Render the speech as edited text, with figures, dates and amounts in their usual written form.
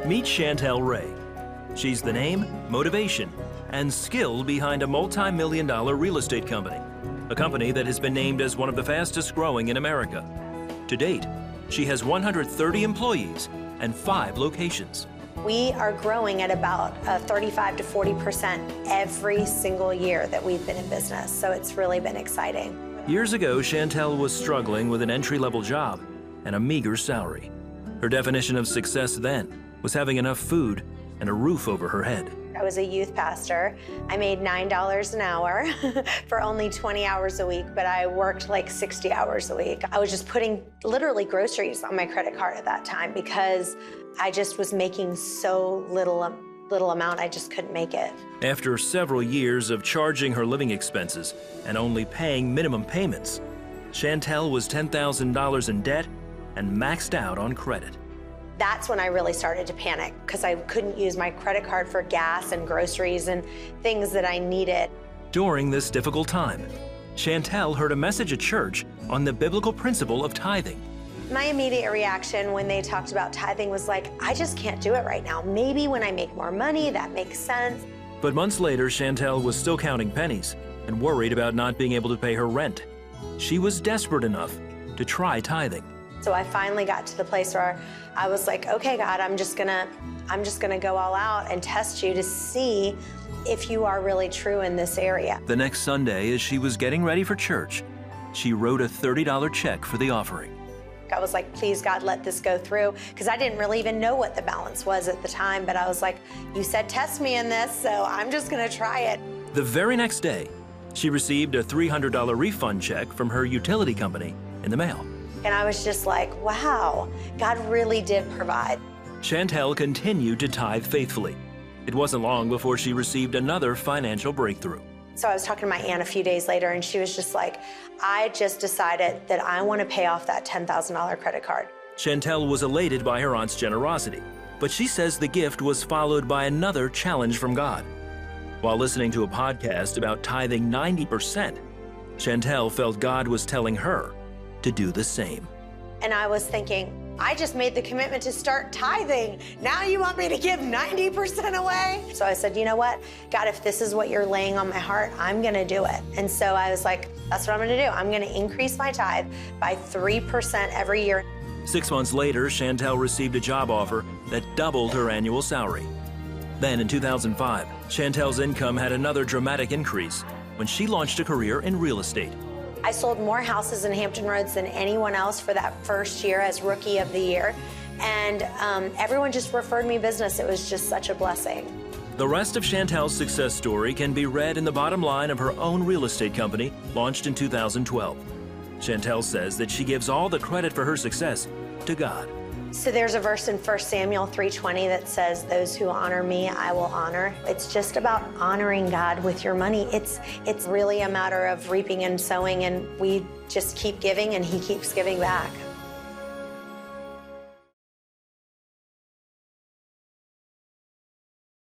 Meet Chantel Ray. She's the name, motivation, and skill behind a multi-million-dollar real estate company, a company that has been named as one of the fastest growing in America. To date, she has 130 employees and 5 locations. We are growing at about 35 to 40% every single year that we've been in business, so it's really been exciting. Years ago, Chantel was struggling with an entry-level job and a meager salary. Her definition of success then was having enough food and a roof over her head. I was a youth pastor. I made $9 an hour for only 20 hours a week, but I worked like 60 hours a week. I was just putting literally groceries on my credit card at that time because I just was making so little amount, I just couldn't make it. After several years of charging her living expenses and only paying minimum payments, Chantel was $10,000 in debt and maxed out on credit. That's when I really started to panic because I couldn't use my credit card for gas and groceries and things that I needed. During this difficult time, Chantel heard a message at church on the biblical principle of tithing. My immediate reaction when they talked about tithing was like, I just can't do it right now. Maybe when I make more money, that makes sense. But months later, Chantel was still counting pennies and worried about not being able to pay her rent. She was desperate enough to try tithing. So I finally got to the place where I was like, okay, God, I'm just gonna go all out and test you to see if you are really true in this area. The next Sunday, as she was getting ready for church, she wrote a $30 check for the offering. I was like, please, God, let this go through, because I didn't really even know what the balance was at the time, but I was like, you said test me in this, so I'm just gonna try it. The very next day, she received a $300 refund check from her utility company in the mail. And I was just like, wow, God really did provide. Chantel continued to tithe faithfully. It wasn't long before she received another financial breakthrough. So I was talking to my aunt a few days later, and she was just like, I just decided that I want to pay off that $10,000 credit card. Chantel was elated by her aunt's generosity, but she says the gift was followed by another challenge from God. While listening to a podcast about tithing 90%, Chantel felt God was telling her to do the same. And I was thinking, I just made the commitment to start tithing. Now you want me to give 90% away? So I said, you know what? God, if this is what you're laying on my heart, I'm gonna do it. And so I was like, that's what I'm gonna do. I'm gonna increase my tithe by 3% every year. 6 months later, Chantel received a job offer that doubled her annual salary. Then in 2005, Chantel's income had another dramatic increase when she launched a career in real estate. I sold more houses in Hampton Roads than anyone else for that first year as Rookie of the Year. And everyone just referred me business. It was just such a blessing. The rest of Chantel's success story can be read in the bottom line of her own real estate company, launched in 2012. Chantel says that she gives all the credit for her success to God. So there's a verse in 1 Samuel 3:20 that says, those who honor me, I will honor. It's just about honoring God with your money. It's really a matter of reaping and sowing, and we just keep giving and he keeps giving back.